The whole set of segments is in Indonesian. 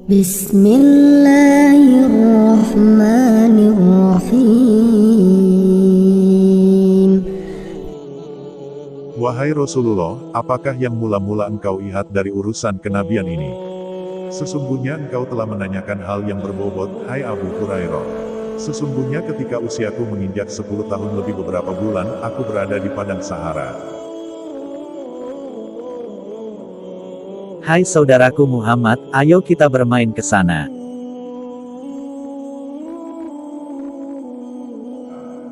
Bismillahirrahmanirrahim. Wahai Rasulullah, apakah yang mula-mula engkau lihat dari urusan kenabian ini? Sesungguhnya engkau telah menanyakan hal yang berbobot, hai Abu Hurairah. Sesungguhnya ketika usiaku menginjak 10 tahun lebih beberapa bulan, aku berada di padang Sahara. Hai saudaraku Muhammad, ayo kita bermain ke sana.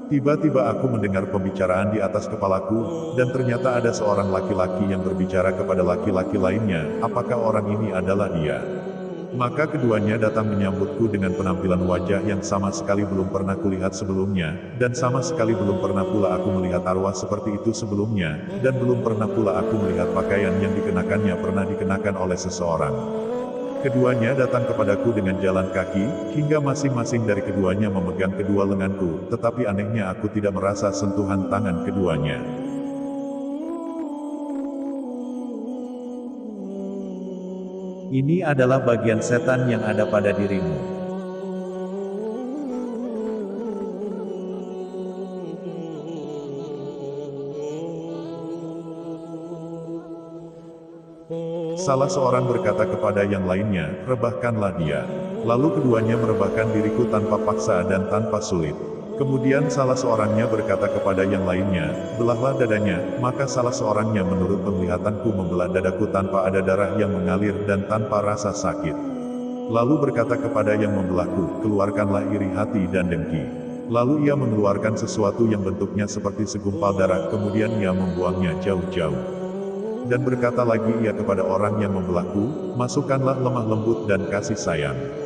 Tiba-tiba aku mendengar pembicaraan di atas kepalaku, dan ternyata ada seorang laki-laki yang berbicara kepada laki-laki lainnya, apakah orang ini adalah dia? Maka keduanya datang menyambutku dengan penampilan wajah yang sama sekali belum pernah kulihat sebelumnya, dan sama sekali belum pernah pula aku melihat arwah seperti itu sebelumnya, dan belum pernah pula aku melihat pakaian yang dikenakannya pernah dikenakan oleh seseorang. Keduanya datang kepadaku dengan jalan kaki, hingga masing-masing dari keduanya memegang kedua lenganku, tetapi anehnya aku tidak merasa sentuhan tangan keduanya. Ini adalah bagian setan yang ada pada dirimu. Salah seorang berkata kepada yang lainnya, rebahkanlah dia. Lalu keduanya merebahkan diriku tanpa paksa dan tanpa sulit. Kemudian salah seorangnya berkata kepada yang lainnya, belahlah dadanya, maka salah seorangnya menurut penglihatanku membelah dadaku tanpa ada darah yang mengalir dan tanpa rasa sakit. Lalu berkata kepada yang membelahku, keluarkanlah iri hati dan dengki. Lalu ia mengeluarkan sesuatu yang bentuknya seperti segumpal darah, kemudian ia membuangnya jauh-jauh. Dan berkata lagi ia kepada orang yang membelahku, masukkanlah lemah lembut dan kasih sayang.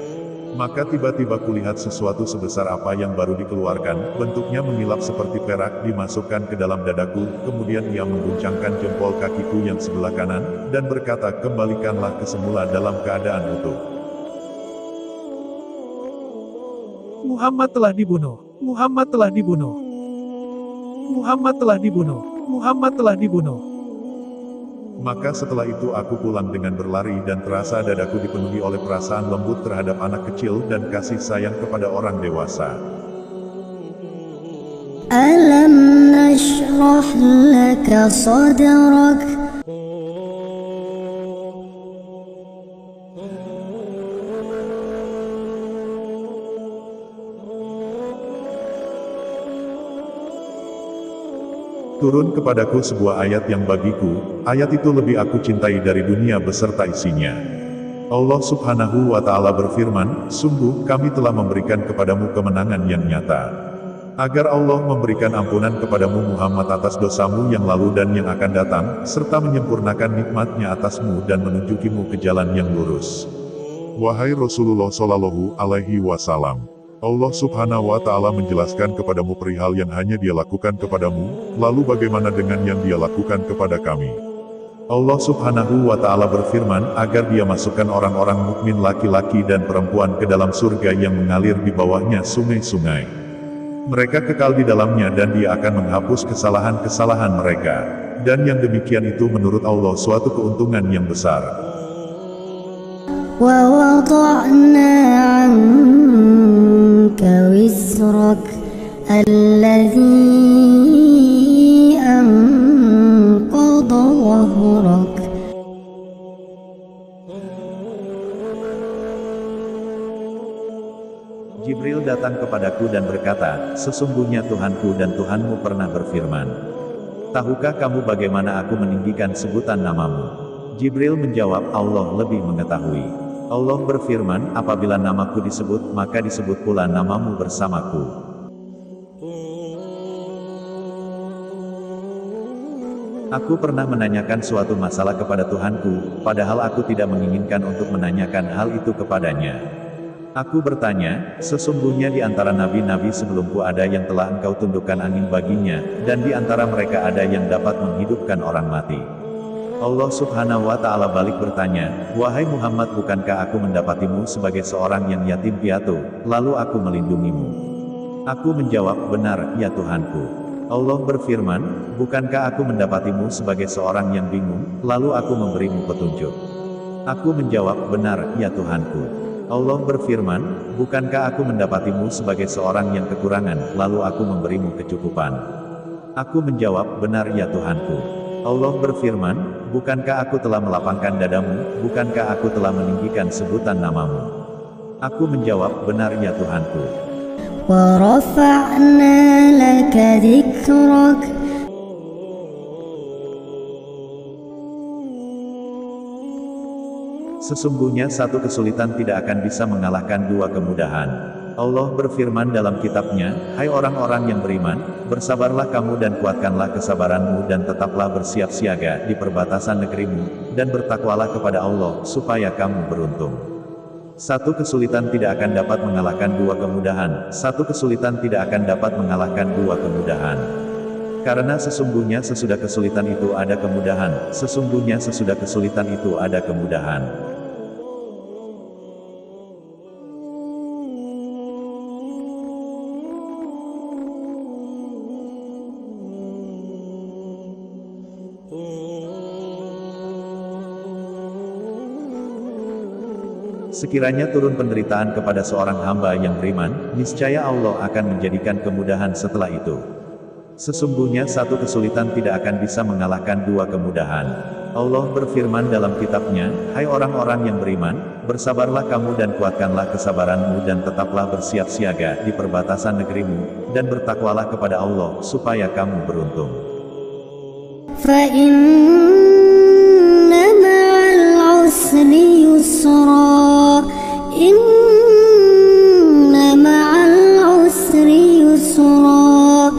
Maka tiba-tiba kulihat sesuatu sebesar apa yang baru dikeluarkan, bentuknya mengilap seperti perak, dimasukkan ke dalam dadaku, kemudian ia mengguncangkan jempol kakiku yang sebelah kanan, dan berkata, kembalikanlah ke semula dalam keadaan utuh. Muhammad telah dibunuh. Muhammad telah dibunuh. Muhammad telah dibunuh. Muhammad telah dibunuh. Maka setelah itu aku pulang dengan berlari dan terasa dadaku dipenuhi oleh perasaan lembut terhadap anak kecil dan kasih sayang kepada orang dewasa. Alam nashrah laka sadrak. Turun kepadaku sebuah ayat yang bagiku, ayat itu lebih aku cintai dari dunia beserta isinya. Allah Subhanahu wa Ta'ala berfirman, sungguh kami telah memberikan kepadamu kemenangan yang nyata. Agar Allah memberikan ampunan kepadamu Muhammad atas dosamu yang lalu dan yang akan datang, serta menyempurnakan nikmatnya atasmu dan menunjukimu ke jalan yang lurus. Wahai Rasulullah Shallallahu Alaihi Wasallam, Allah Subhanahu wa Ta'ala menjelaskan kepadamu perihal yang hanya Dia lakukan kepadamu, lalu bagaimana dengan yang Dia lakukan kepada kami? Allah Subhanahu wa Ta'ala berfirman, agar Dia masukkan orang-orang mukmin laki-laki dan perempuan ke dalam surga yang mengalir di bawahnya sungai-sungai. Mereka kekal di dalamnya dan Dia akan menghapus kesalahan-kesalahan mereka. Dan yang demikian itu menurut Allah suatu keuntungan yang besar. Wa wada'na 'anka wizrak alladhi anqadha dhahrak. Jibril datang kepadaku dan berkata, sesungguhnya Tuhanku dan Tuhanmu pernah berfirman. Tahukah kamu bagaimana aku meninggikan sebutan namamu? Jibril menjawab, Allah lebih mengetahui. Allah berfirman, apabila namaku disebut, maka disebut pula namamu bersamaku. Aku pernah menanyakan suatu masalah kepada Tuhanku, padahal aku tidak menginginkan untuk menanyakan hal itu kepadanya. Aku bertanya, sesungguhnya di antara nabi-nabi sebelumku ada yang telah engkau tundukkan angin baginya, dan di antara mereka ada yang dapat menghidupkan orang mati. Allah Subhanahu wa Ta'ala balik bertanya, wahai Muhammad, bukankah aku mendapatimu sebagai seorang yang yatim piatu, lalu aku melindungimu? Aku menjawab, benar, ya Tuhanku. Allah berfirman, bukankah aku mendapatimu sebagai seorang yang bingung, lalu aku memberimu petunjuk? Aku menjawab, benar, ya Tuhanku. Allah berfirman, bukankah aku mendapatimu sebagai seorang yang kekurangan, lalu aku memberimu kecukupan? Aku menjawab, benar ya Tuhanku. Allah berfirman, bukankah aku telah melapangkan dadamu, bukankah aku telah meninggikan sebutan namamu? Aku menjawab, benar ya Tuhanku. ورفعنا لك ذكرك Sesungguhnya satu kesulitan tidak akan bisa mengalahkan dua kemudahan. Allah berfirman dalam kitabnya, hai orang-orang yang beriman, bersabarlah kamu dan kuatkanlah kesabaranmu dan tetaplah bersiap siaga di perbatasan negerimu, dan bertakwalah kepada Allah, supaya kamu beruntung. Satu kesulitan tidak akan dapat mengalahkan dua kemudahan, satu kesulitan tidak akan dapat mengalahkan dua kemudahan. Karena sesungguhnya sesudah kesulitan itu ada kemudahan, sesungguhnya sesudah kesulitan itu ada kemudahan. Sekiranya turun penderitaan kepada seorang hamba yang beriman, niscaya Allah akan menjadikan kemudahan setelah itu. Sesungguhnya satu kesulitan tidak akan bisa mengalahkan dua kemudahan. Allah berfirman dalam kitabnya, hai orang-orang yang beriman, bersabarlah kamu dan kuatkanlah kesabaranmu dan tetaplah bersiap siaga di perbatasan negerimu, dan bertakwalah kepada Allah, supaya kamu beruntung. فإن مع العسر يسرا إن مع العسر يسرا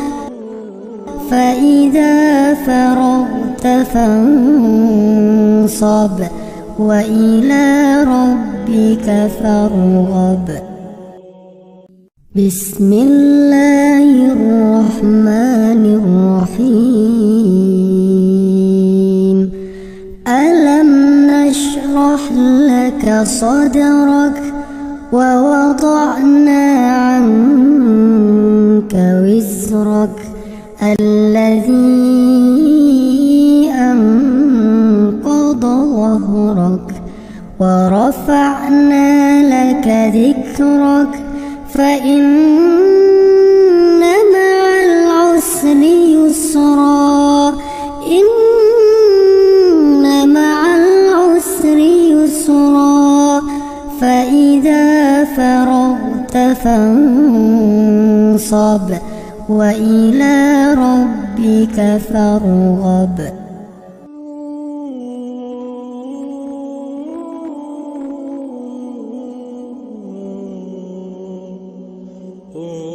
فإذا فرغت فانصب وإلى ربك فارغب بسم الله الرحمن الرحيم ألم نشرح لك صدرك ووضعنا عنك وزرك الذي أنقض ظهرك ورفعنا لك ذكرك فإن مع العسر يسرا إن مع العسر يسرا فإذا فرغت فانصب وإلى ربك فارغب Oh